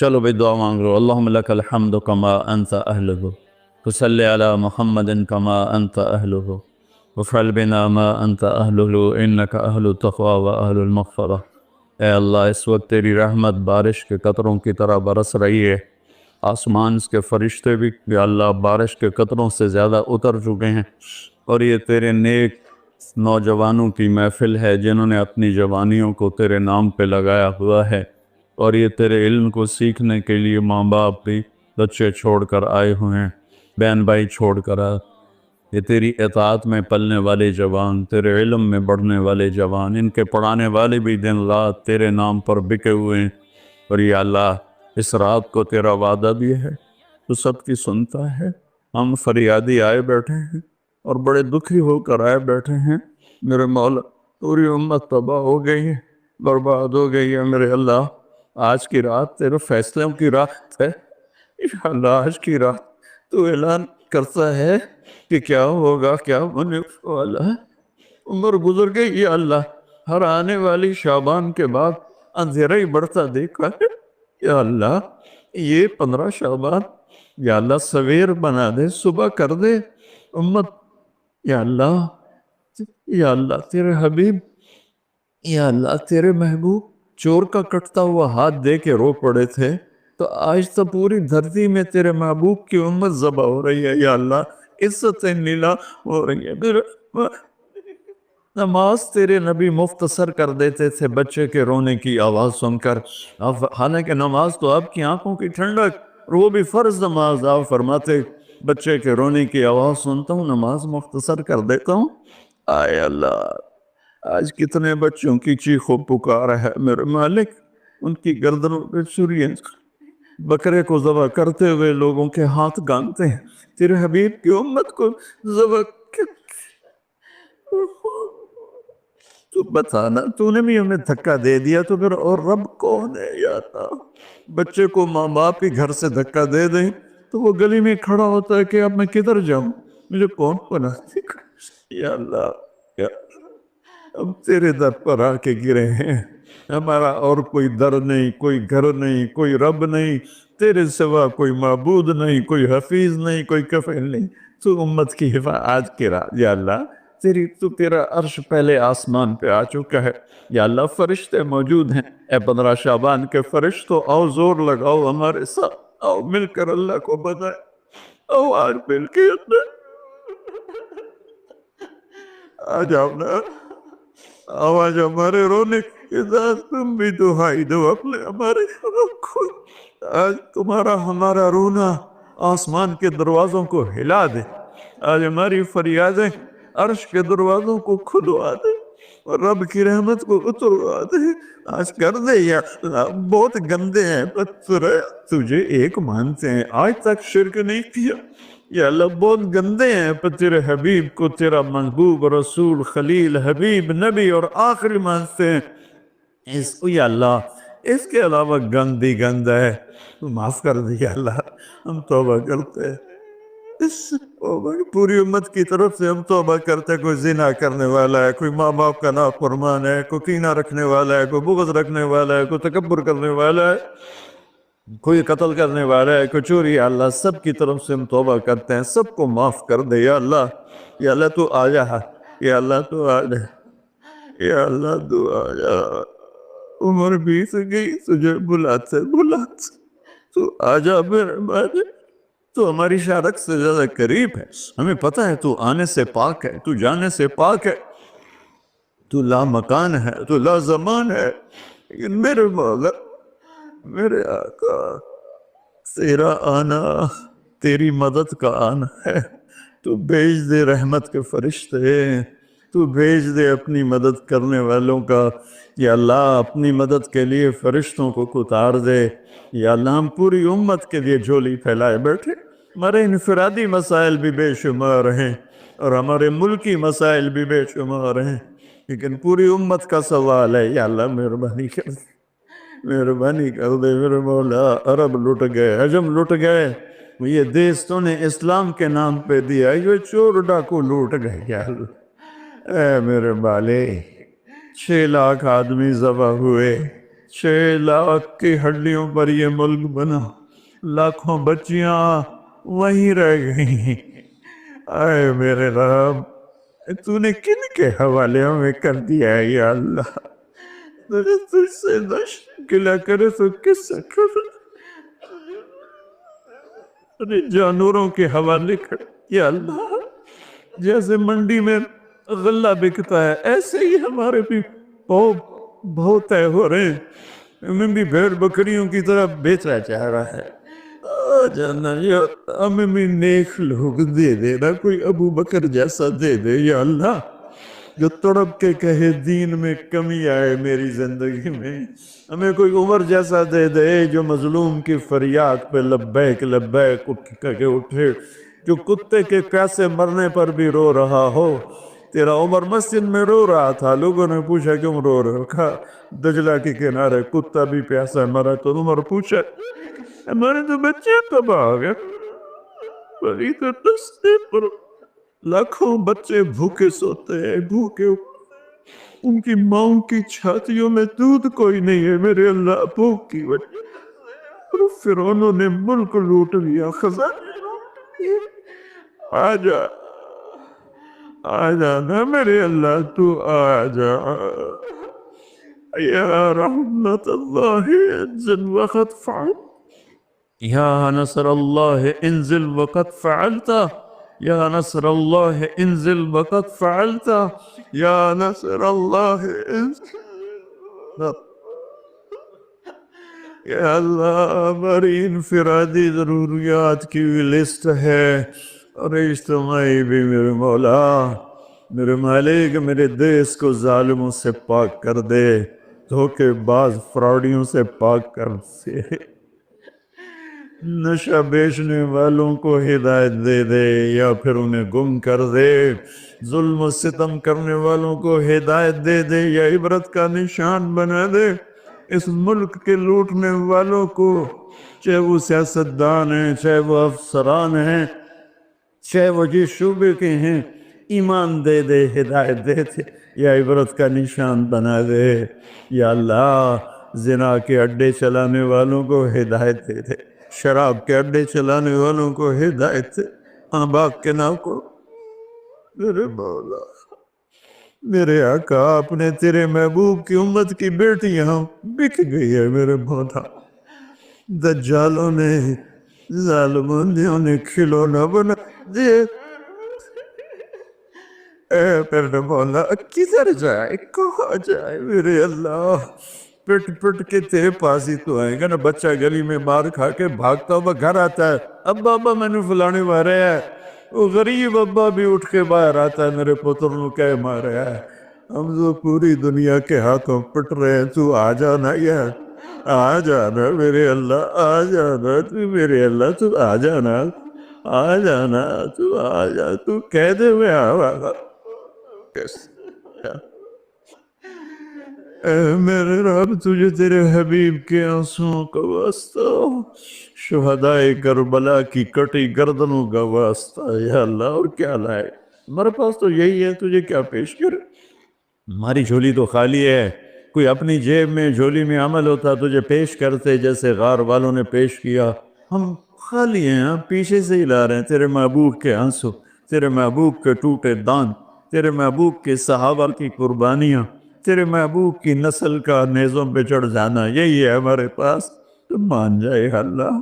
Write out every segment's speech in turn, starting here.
چلو بھائی دعا مانگ لو. اللہم لک الحمد کما انت اہلہ وصلی علی محمد کما انت اہلہ وفعل بنا ما انت اہلہ انک اہل التقوی و اہل المغفرہ. اے اللہ اس وقت تیری رحمت بارش کے قطروں کی طرح برس رہی ہے. آسمان کے فرشتے بھی یا اللہ بارش کے قطروں سے زیادہ اتر چکے ہیں، اور یہ تیرے نیک نوجوانوں کی محفل ہے جنہوں نے اپنی جوانیوں کو تیرے نام پہ لگایا ہوا ہے، اور یہ تیرے علم کو سیکھنے کے لیے ماں باپ بھی بچے چھوڑ کر آئے ہوئے ہیں، بہن بھائی چھوڑ کر آئے. یہ تیری اطاعت میں پلنے والے جوان، تیرے علم میں بڑھنے والے جوان، ان کے پڑھانے والے بھی دن رات تیرے نام پر بکے ہوئے ہیں. اور یا اللہ اس رات کو تیرا وعدہ بھی ہے، تو سب کی سنتا ہے. ہم فریادی آئے بیٹھے ہیں اور بڑے دکھی ہو کر آئے بیٹھے ہیں. میرے مولا پوری امت تباہ ہو گئی ہے، برباد ہو گئی ہے. میرے اللہ آج کی رات تیرے فیصلوں کی رات ہے. یا اللہ آج کی رات تو اعلان کرتا ہے کہ کیا ہوگا کیا ہونے والا ہے. عمر گزر گئی یا اللہ، ہر آنے والی شعبان کے بعد اندھیرا ہی بڑھتا دیکھا ہے. یا اللہ یہ 15 شعبان یا اللہ سویر بنا دے، صبح کر دے امت. یا اللہ تیرے حبیب، یا اللہ تیرے محبوب چور کا کٹتا ہوا ہاتھ دے کے رو پڑے تھے، تو آج تو پوری دھرتی میں تیرے محبوب کی امت ذبح ہو رہی ہے. یا اللہ عزتیں نیلا ہو رہی ہے. نماز تیرے نبی مختصر کر دیتے تھے بچے کے رونے کی آواز سن کر، حالانکہ نماز تو آپ کی آنکھوں کی ٹھنڈک، اور وہ بھی فرض نماز. آپ فرماتے بچے کے رونے کی آواز سنتا ہوں نماز مختصر کر دیتا ہوں. آئے اللہ آج کتنے بچوں کی چیخ و پکار ہے میرے مالک. ان کی گردنوں پہ چھریاں، بکرے کو ذبح کرتے ہوئے لوگوں کے ہاتھ گانتے ہیں. تیرے حبیب کی امت کو ذبح تو بتانا، تو نے بھی ہمیں دھکا دے دیا تو پھر اور رب کون ہے. یا اللہ بچے کو ماں باپ ہی گھر سے دھکا دے دیں تو وہ گلی میں کھڑا ہوتا ہے کہ اب میں کدھر جاؤں، مجھے کون بناتی. یا اللہ ہم تیرے در پر آ کے گرے ہیں. ہمارا اور کوئی در نہیں، کوئی گھر نہیں، کوئی رب نہیں، تیرے سوا کوئی معبود نہیں، کوئی حفیظ نہیں، کوئی کفیل نہیں. تو امت کی حفاظت آج کی رات یا اللہ تیرا عرش پہلے آسمان پہ آ چکا ہے. یا اللہ فرشتے موجود ہیں. اے 15 شعبان کے فرشتوں آؤ زور لگاؤ ہمارے ساتھ، آؤ مل کر اللہ کو بتائیں. آؤ آج مل کے آ جاؤ نا، آواز ہمارے رونے کے ساتھ تم بھی دہائی دو اپنے ہمارے کو. آج تمہارا ہمارا رونا آسمان کے دروازوں کو ہلا دے. آج ہماری فریادیں عرش کے دروازوں کو کھلوا دے اور رب کی رحمت کو اتروا دے. آج کر دے یا اللہ. بہت گندے ہیں پتھر، تجھے ایک مانتے ہیں، آج تک شرک نہیں کیا. یا اللہ بہت گندے ہیں پر تیرے حبیب کو تیرا محبوب رسول خلیل حبیب نبی اور آخری مانتے ہیں. اس کو یا اللہ اس کے علاوہ گندی گند ہے، تو معاف کر دے. یا اللہ ہم توبہ کرتے ہیں، پوری امت کی طرف سے ہم توبہ کرتے ہیں. کوئی زنا کرنے والا ہے، کوئی ماں باپ کا نافرمان ہے، کوئی کینہ رکھنے والا ہے، کوئی بغض رکھنے والا ہے، کوئی تکبر کرنے والا ہے، کوئی قتل کرنے والا ہے، کوئی چوری. یا اللہ سب کی طرف سے ہم توبہ کرتے ہیں، سب کو معاف کر دے. یا اللہ تو آ جا. یا اللہ تو آ جا. یا اللہ تو آ جا. عمر بیت گئی، تجھے بلاتے تو آ جا میرے بھائی. تو ہماری شارک سے زیادہ قریب ہے. ہمیں پتہ ہے تو آنے سے پاک ہے، تو جانے سے پاک ہے، تو لا مکان ہے، تو لا زمان ہے. لیکن میرے مولا میرے آقا تیرا آنا تیری مدد کا آنا ہے. تو بھیج دے رحمت کے فرشتے، تو بھیج دے اپنی مدد کرنے والوں کا. یا اللہ اپنی مدد کے لیے فرشتوں کو اتار دے. یا اللہ ہم پوری امت کے لیے جھولی پھیلائے بیٹھے. ہمارے انفرادی مسائل بھی بے شمار ہیں اور ہمارے ملکی مسائل بھی بے شمار ہیں، لیکن پوری امت کا سوال ہے. یا اللہ مہربانی کر دے، مہربانی کر دے میرے مولا. عرب لٹ گئے، عجم لٹ گئے، یہ دیس تو نے اسلام کے نام پہ دیا، یہ چور ڈاکو لوٹ گئے. یا اللہ اے میرے بالے 6 لاکھ آدمی ذبح ہوئے، 6 لاکھ کی ہڈیوں پر یہ ملک بنا، لاکھوں بچیاں وہیں رہ گئی۔ اے میرے رب، تو نے کن کے حوالے ہمیں کر دیا ہے یا اللہ؟ تجھ سے گلا کرے تو کس سے کرے؟ جانوروں کے حوالے کر یا اللہ۔ جیسے منڈی میں غلہ بکتا ہے ایسے ہی ہمارے بھی بہت طے ہو رہے ہیں، ہمیں بھی بھیڑ بکریوں کی طرح بیچا جا رہا ہے۔ جانا یا ہمیں بھی نیک لوگ دے دے نا، کوئی ابو بکر جیسا دے دے یا اللہ، جو تڑپ کے کہے دین میں کمی آئے میری زندگی میں۔ ہمیں کوئی عمر جیسا دے دے جو مظلوم کی فریاد پہ لبیک لبیک اٹھ کے اٹھے، جو کتے کے پیاسے مرنے پر بھی رو رہا ہو۔ تیرا عمر مسجد میں رو رہا تھا، لوگوں نے پوچھا کیوں رو رہے ہو؟ کہا دجلہ کے کنارے کتا بھی پیاسا مرا، تو عمر پوچھا ہمارے تو بچے تباہ ہو گئے، بڑی تو دستے پر لاکھوں بچے بھوکے سوتے ہیں، بھوکے ان کی ماں کی چھاتیوں میں دودھ کوئی نہیں ہے میرے اللہ، بھوک کی وجہ۔ اور فرعونوں نے ملک لوٹ لیا، خزانے لوٹ لیے۔ آجا آجا نا میرے اللہ، تو آجا یا رحمت اللہ انزل وقت فعل، یا نصر اللہ انزل وقت فعلتا، یا نصر اللہ انزل وقت فعلتا، یا نصر اللہ انزل۔ یا اللہ ہماری انفرادی ضروریات کی بھی لسٹ ہے اور اجتماعی بھی، میرے مولا میرے مالک، میرے دیس کو ظالموں سے پاک کر دے، دھوکے باز فراڈیوں سے پاک کر دے، نشہ بیچنے والوں کو ہدایت دے دے یا پھر انہیں گم کر دے، ظلم و ستم کرنے والوں کو ہدایت دے دے یا عبرت کا نشان بنا دے، اس ملک کے لوٹنے والوں کو، چاہے وہ سیاستدان ہیں، چاہے وہ افسران ہیں، چاہے وہ جس شعبے کے ہیں، ایمان دے دے، ہدایت دے دے یا عبرت کا نشان بنا دے یا اللہ۔ زنا کے اڈے چلانے والوں کو ہدایت دے دے، شراب کے اڈے چلانے والوں کو ہدایت دے، ماں باپ کے نام کو، میرے مولا میرے آقا، اپنے تیرے محبوب کی امت کی بیٹیاں بک گئی ہے میرے مولا، دجالوں نے ظالموں نے انہیں کھلونا بنا دے۔ اے میرے مولا کدھر جائے، کہاں جائے میرے اللہ؟ پٹ پٹ کے تیرے پاس ہی تو آئے گا نا۔ بچہ گلی میں مار کھا کے بھاگتا ہوا گھر آتا ہے، ابا ابا میں نے فلانے مارے ہے، وہ غریب ابا بھی اٹھ کے باہر آتا ہے، میرے پتر نو کہہ مارے ہے، ہم تو پوری دنیا کے ہاتھوں پٹ رہے ہیں، تو آ جانا یار، آ جانا میرے اللہ، آ جانا تو میرے اللہ، تو آ جانا، آ جانا، تو آ جا، تو کہہ دے میں آ۔ اے میرے رب، تجھے تیرے حبیب کے آنسوں کا واسطہ، شہدائے کربلا کی کٹی گردنوں کا واسطہ یا اللہ، اور کیا لائے؟ ہمارے پاس تو یہی ہے، تجھے کیا پیش کرے؟ ہماری جھولی تو خالی ہے، کوئی اپنی جیب میں جھولی میں عمل ہوتا تجھے پیش کرتے، جیسے غار والوں نے پیش کیا۔ ہم خالی ہیں، ہم پیچھے سے ہی لا رہے ہیں تیرے محبوب کے آنسو، تیرے محبوب کے ٹوٹے دان، تیرے محبوب کے صحابہ کی قربانیاں، تیرے محبوب کی نسل کا نیزوں پہ چڑھ جانا، یہی ہے ہمارے پاس۔ تو مان جائے اللہ،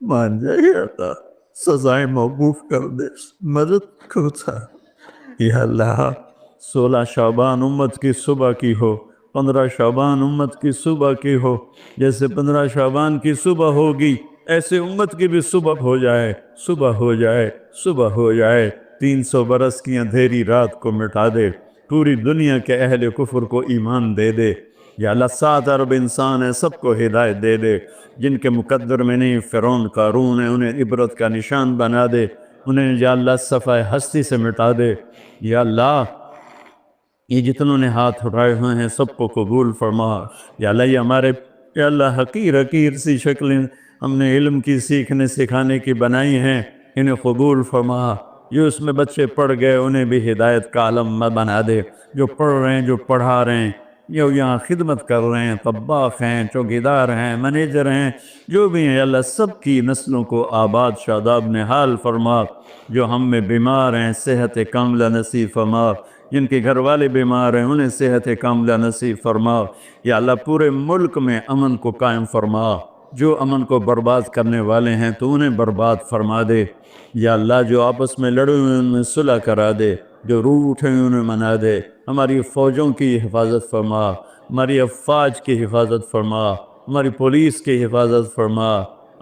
مان جائے اللہ، سزائیں موقوف کر دے، مدد کرتا یا اللہ۔ 16 شعبان امت کی صبح کی ہو، 15 شعبان امت کی صبح کی ہو، جیسے 15 شعبان کی صبح ہوگی ایسے امت کی بھی صبح ہو جائے، صبح ہو جائے، صبح ہو جائے، 300 برس کی اندھیری رات کو مٹا دے، پوری دنیا کے اہل کفر کو ایمان دے دے یا اللہ۔ 7 ارب انسان ہیں، سب کو ہدایت دے دے، جن کے مقدر میں نہیں فرعون قارون ہے انہیں عبرت کا نشان بنا دے، انہیں یا اللہ صفحہ ہستی سے مٹا دے یا اللہ۔ یہ جتنوں نے ہاتھ اٹھائے ہوئے ہیں سب کو قبول فرما یا اللہ۔ یہ ہمارے یا اللہ حقیر حقیر سی شکلیں ہم نے علم کی سیکھنے سکھانے کی بنائی ہیں، انہیں قبول فرما۔ جو اس میں بچے پڑھ گئے انہیں بھی ہدایت کا علم بنا دے، جو پڑھ رہے ہیں جو پڑھا رہے ہیں جو یہاں خدمت کر رہے ہیں، طباخ ہیں، چوکیدار ہیں، منیجر ہیں، جو بھی ہیں یا اللہ سب کی نسلوں کو آباد شاداب نحال فرما۔ جو ہم میں بیمار ہیں صحت کاملہ نصیب فرما، جن کے گھر والے بیمار ہیں انہیں صحت کاملہ نصیب فرما۔ یا اللہ پورے ملک میں امن کو قائم فرما، جو امن کو برباد کرنے والے ہیں تو انہیں برباد فرما دے۔ یا اللہ جو آپس میں لڑے ہوئے ان میں صلح کرا دے، جو روٹ ہیں انہیں منا دے۔ ہماری فوجوں کی حفاظت فرما، ہماری افواج کی حفاظت فرما، ہماری پولیس کی حفاظت فرما،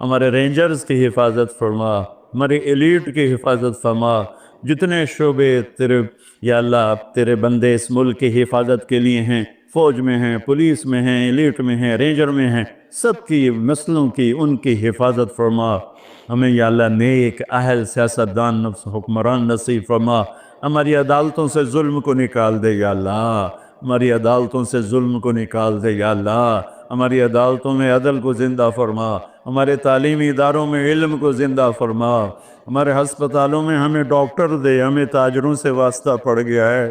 ہمارے رینجرز کی حفاظت فرما، ہماری ایلیٹ کی حفاظت فرما۔ جتنے شعبے تیرے یا اللہ تیرے بندے اس ملک کی حفاظت کے لیے ہیں، فوج میں ہیں، پولیس میں ہیں، ایلیٹ میں ہیں، رینجر میں ہیں، سب کی نسلوں کی ان کی حفاظت فرما۔ ہمیں یا اللہ نیک اہل سیاستدان حکمران نصیب فرما۔ ہماری عدالتوں سے ظلم کو نکال دے یا اللہ، ہماری عدالتوں سے ظلم کو نکال دے یا اللہ، ہماری عدالتوں میں عدل کو زندہ فرما، ہمارے تعلیمی اداروں میں علم کو زندہ فرما، ہمارے ہسپتالوں میں ہمیں ڈاکٹر دے، ہمیں تاجروں سے واسطہ پڑ گیا ہے،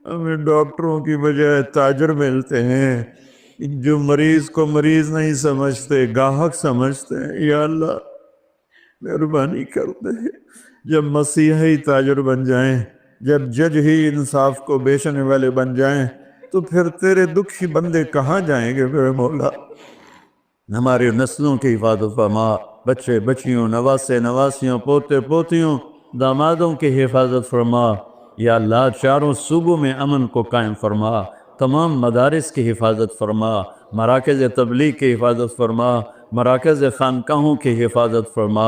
ہمیں ڈاکٹروں کی بجائے تاجر ملتے ہیں، جو مریض کو مریض نہیں سمجھتے گاہک سمجھتے ہیں۔ یا اللہ مہربانی کر دے، جب مسیحی تاجر بن جائیں، جب جج ہی انصاف کو بیچنے والے بن جائیں تو پھر تیرے دکھی بندے کہاں جائیں گے میرے مولا؟ ہماری نسلوں کی حفاظت فرما، بچے بچیوں، نواسے نواسیوں، پوتے پوتیوں، دامادوں کی حفاظت فرما۔ یا اللہ چاروں صوبوں میں امن کو قائم فرما، تمام مدارس کی حفاظت فرما، مراکز تبلیغ کی حفاظت فرما، مراکز خانقاہوں کی حفاظت فرما۔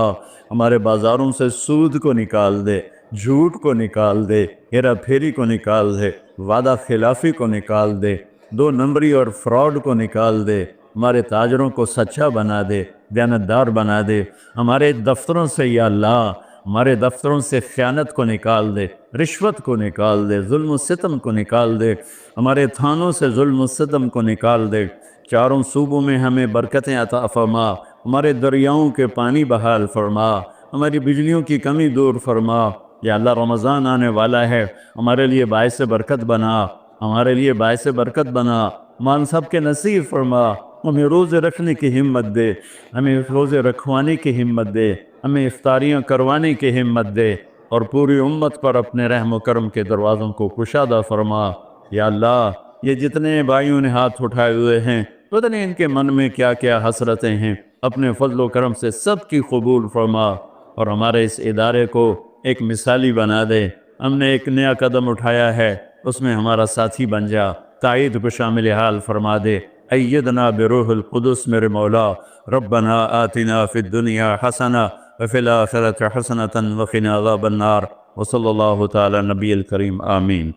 ہمارے بازاروں سے سود کو نکال دے، جھوٹ کو نکال دے، ہیرا پھیری کو نکال دے، وعدہ خلافی کو نکال دے، دو نمبری اور فراڈ کو نکال دے، ہمارے تاجروں کو سچا بنا دے، دیانتدار بنا دے۔ ہمارے دفتروں سے یا اللہ ہمارے دفتروں سے خیانت کو نکال دے، رشوت کو نکال دے، ظلم و ستم کو نکال دے، ہمارے تھانوں سے ظلم و ستم کو نکال دے۔ چاروں صوبوں میں ہمیں برکتیں عطا فرما، ہمارے دریاؤں کے پانی بحال فرما، ہماری بجلیوں کی کمی دور فرما۔ یا اللہ رمضان آنے والا ہے، ہمارے لیے باعث برکت بنا، ہمارے لیے باعث برکت بنا، مان سب کے نصیب فرما۔ ہمیں روزے رکھنے کی ہمت دے، ہمیں روزے رکھوانے کی ہمت دے، ہمیں افطاریاں کروانے کی ہمت دے، اور پوری امت پر اپنے رحم و کرم کے دروازوں کو کشادہ فرما۔ یا اللہ یہ جتنے بھائیوں نے ہاتھ اٹھائے ہوئے ہیں، پتہ نہیں ان کے من میں کیا کیا حسرتیں ہیں، اپنے فضل و کرم سے سب کی قبول فرما، اور ہمارے اس ادارے کو ایک مثالی بنا دے۔ ہم نے ایک نیا قدم اٹھایا ہے، اس میں ہمارا ساتھی بن جا، تائید کو شامل حال فرما دے۔ ایدنا بروح القدس میرے مولا، ربنا آتنا فی الدنیا حسنہ وفی الآخرۃ حسنۃ وقنا عذاب النار، وصلی اللہ تعالی نبی الکریم، آمین۔